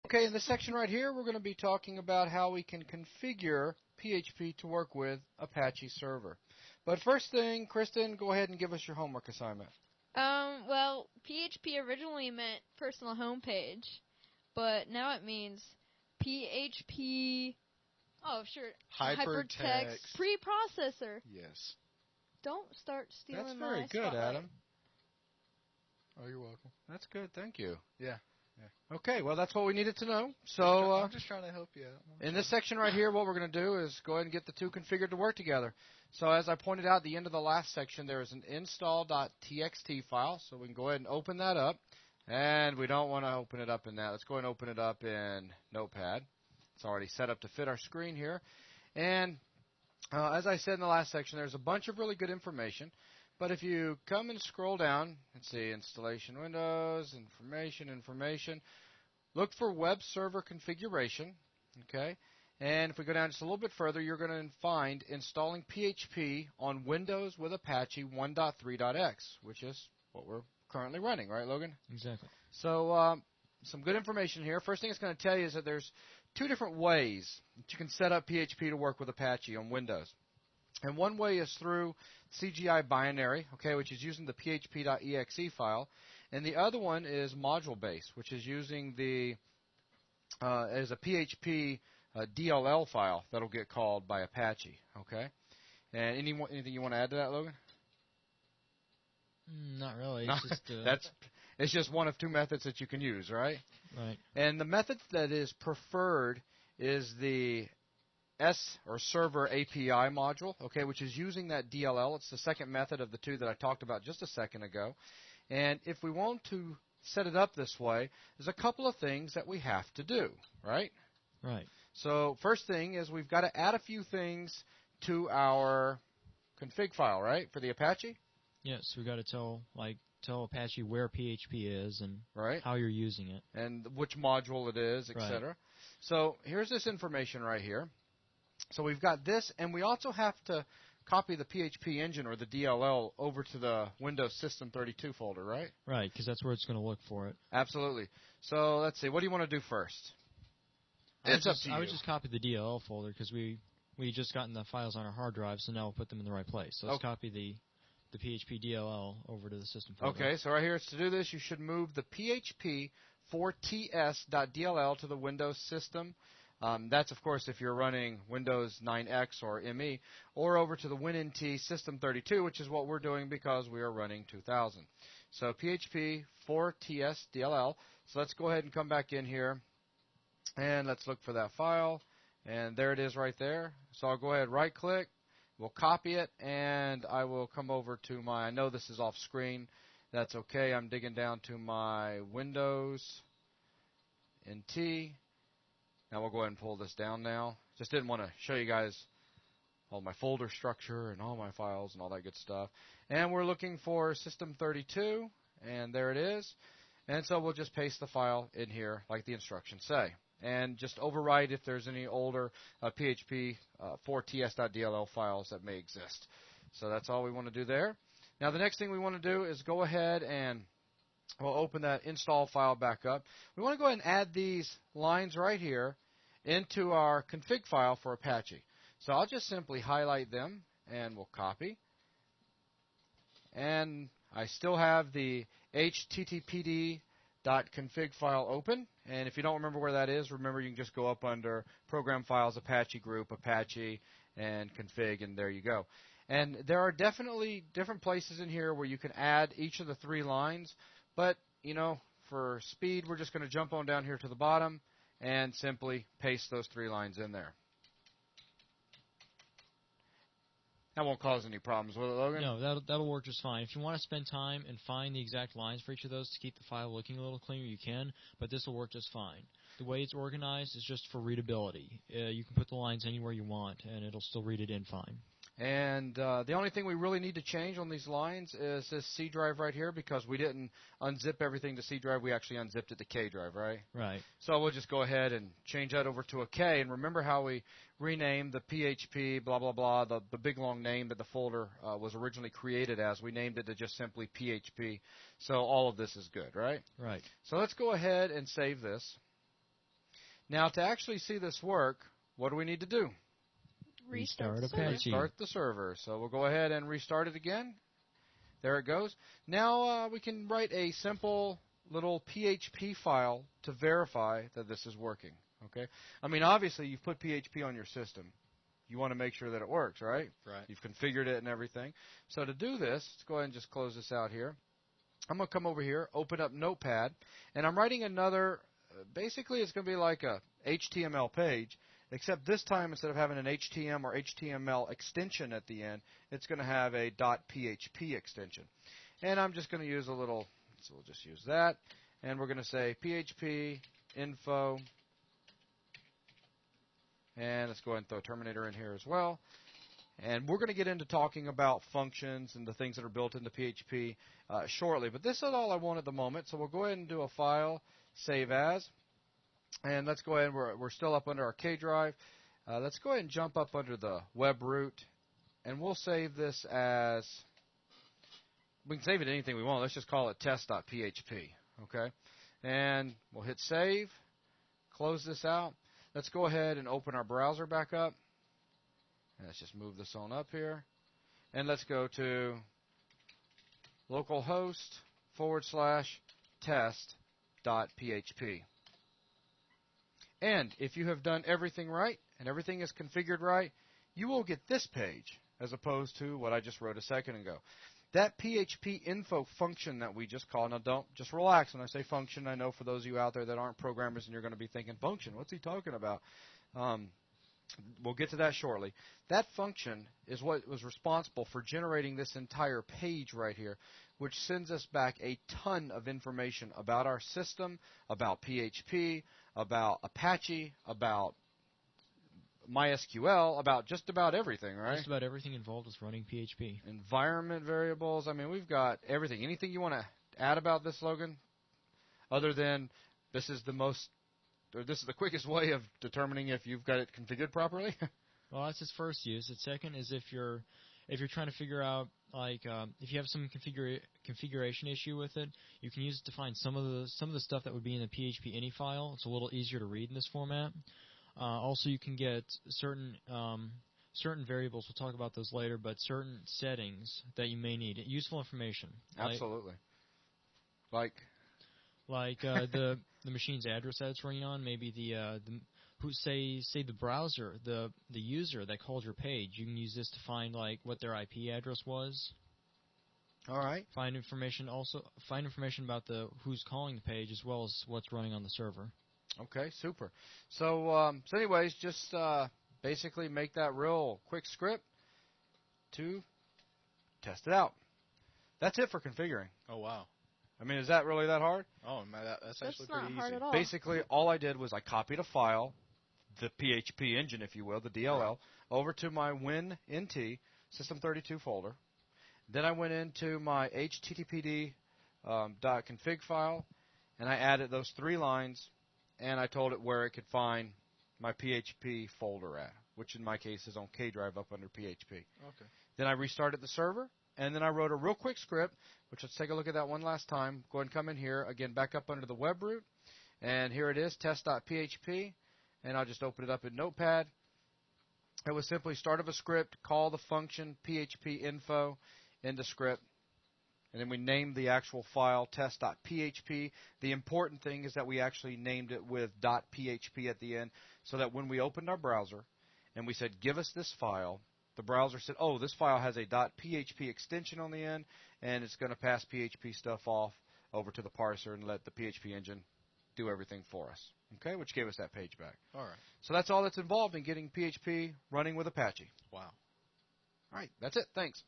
Okay, in this section right here, we're going to be talking about how we can configure PHP to work with Apache Server. But first thing, Kristen, go ahead and give us your homework assignment. Well, PHP originally meant personal homepage, but now it means PHP. Oh, sure. Hypertext preprocessor. Yes. Don't start stealing That's my very good, spotlight. Adam. Oh, you're welcome. That's good, thank you. Yeah. Okay, well, that's what we needed to know. So, I'm just trying to help you out. in this section right here, what we're going to do is go ahead and get the two configured to work together. So, as I pointed out at the end of the last section, there is an install.txt file, so we can go ahead and open that up. And we don't want to open it up in that. Let's go ahead and open it up in Notepad. It's already set up to fit our screen here. And as I said in the last section, there's a bunch of really good information. But if you come and scroll down, let's see, installation windows, information, look for web server configuration, okay? And if we go down just a little bit further, you're going to find installing PHP on Windows with Apache 1.3.x, which is what we're currently running, right, Logan? Exactly. So some good information here. First thing it's going to tell you is that there's two different ways that you can set up PHP to work with Apache on Windows. And one way is through CGI binary, okay, which is using the php.exe file, and the other one is module-based, which is using the as a PHP DLL file that'll get called by Apache, okay. And anything you want to add to that, Logan? Not really. No, it's just it's just one of two methods that you can use, right? Right. And the method that is preferred is the server API module, okay, which is using that DLL. It's the second method of the two that I talked about just a second ago. And if we want to set it up this way, there's a couple of things that we have to do, right? Right. So first thing is we've got to add a few things to our config file, right, for the Apache? Yes, we got to tell Apache where PHP is and right, how you're using it, and which module it is, etc. Right. So here's this information right here. So we've got this, and we also have to copy the PHP engine or the DLL over to the Windows System 32 folder, right? Right, because that's where it's going to look for it. Absolutely. So let's see. What do you want to do first? It's up to you. I would just copy the DLL folder because we just gotten the files on our hard drive, so now we'll put them in the right place. So let's copy the PHP DLL over to the system folder. Okay, so right here, to do this, you should move the PHP 4ts.dll to the Windows System. That's, of course, if you're running Windows 9X or ME, or over to the WinNT System 32, which is what we're doing because we are running 2000. So PHP 4ts.dll. So let's go ahead and come back in here, and let's look for that file. And there it is right there. So I'll go ahead, right-click. We'll copy it, and I will come over to my, I know this is off screen. That's okay. I'm digging down to my Windows NT. Now we'll go ahead and pull this down now. Just didn't want to show you guys all my folder structure and all my files and all that good stuff. And we're looking for System 32, and there it is. And so we'll just paste the file in here like the instructions say. And just overwrite if there's any older PHP 4ts.dll files that may exist. So that's all we want to do there. Now the next thing we want to do is go ahead and we'll open that install file back up. We want to go ahead and add these lines right here into our config file for Apache. So I'll just simply highlight them and we'll copy. And I still have the httpd.config file open. And if you don't remember where that is, remember you can just go up under Program Files, Apache Group, Apache, and Config, and there you go. And there are definitely different places in here where you can add each of the three lines. But, you know, for speed, we're just going to jump on down here to the bottom and simply paste those three lines in there. That won't cause any problems, will it, Logan? No, that'll work just fine. If you want to spend time and find the exact lines for each of those to keep the file looking a little cleaner, you can, but this will work just fine. The way it's organized is just for readability. You can put the lines anywhere you want, and it'll still read it in fine. And the only thing we really need to change on these lines is this C drive right here, because we didn't unzip everything to C drive. We actually unzipped it to K drive, right? Right. So we'll just go ahead and change that over to a K. And remember how we renamed the PHP, blah, blah, blah, the big long name that the folder was originally created as. We named it to just simply PHP. So all of this is good, right? Right. So let's go ahead and save this. Now, to actually see this work, what do we need to do? Restart the server. Apache. Restart the server. So we'll go ahead and restart it again. There it goes. Now we can write a simple little PHP file to verify that this is working. Okay. I mean, obviously, you've put PHP on your system. You want to make sure that it works, right? Right. You've configured it and everything. So to do this, let's go ahead and just close this out here. I'm going to come over here, open up Notepad, and I'm writing another, basically it's going to be like a HTML page, except this time instead of having an HTML or HTML extension at the end, it's going to have a .php extension. And I'm just going to use a little, so we'll just use that, and we're going to say PHP info, and let's go ahead and throw Terminator in here as well. And we're going to get into talking about functions and the things that are built into PHP shortly. But this is all I want at the moment. So we'll go ahead and do a file, save as. And let's go ahead. We're still up under our K drive. Let's go ahead and jump up under the web root. And we'll save this as, we can save it anything we want. Let's just call it test.php. Okay. And we'll hit save. Close this out. Let's go ahead and open our browser back up. And let's just move this on up here. And let's go to localhost/test.php. And if you have done everything right and everything is configured right, you will get this page as opposed to what I just wrote a second ago. That PHP info function that we just called, now don't, just relax when I say function. I know for those of you out there that aren't programmers and you're going to be thinking, function, what's he talking about? We'll get to that shortly. That function is what was responsible for generating this entire page right here, which sends us back a ton of information about our system, about PHP, about Apache, about MySQL, about just about everything, right? Just about everything involved with running PHP. Environment variables. I mean, we've got everything. Anything you want to add about this, Logan? Other than this is the quickest way of determining if you've got it configured properly? Well, that's its first use. Its second is if you're trying to figure out, like, if you have some configuration issue with it, you can use it to find some of the stuff that would be in the PHP ini file. It's a little easier to read in this format. Also, you can get certain variables. We'll talk about those later, but certain settings that you may need. Useful information. Absolutely. Like the machine's address that it's running on, maybe the browser, the user that called your page. You can use this to find like what their IP address was. All right. Find information about who's calling the page as well as what's running on the server. Okay, super. So anyways, just basically make that real quick script to test it out. That's it for configuring. Oh, wow. I mean, is that really that hard? Oh, man, that's actually not pretty hard easy. at all. Basically, all I did was I copied a file, the PHP engine, if you will, the DLL, over to my WinNT System32 folder. Then I went into my HTTPD .config file, and I added those 3 lines, and I told it where it could find my PHP folder at, which in my case is on K drive up under PHP. Okay. Then I restarted the server, and then I wrote a real quick script, which let's take a look at that one last time. Go ahead and come in here, again, back up under the web root, and here it is, test.php, and I'll just open it up in Notepad. It was simply start of a script, call the function PHP info into script, and then we named the actual file test.php. The important thing is that we actually named it with .php at the end, so that when we opened our browser and we said, give us this file, the browser said, oh, this file has a .php extension on the end, and it's going to pass PHP stuff off over to the parser and let the PHP engine do everything for us, okay, which gave us that page back. All right. So that's all that's involved in getting PHP running with Apache. Wow. All right, that's it. Thanks.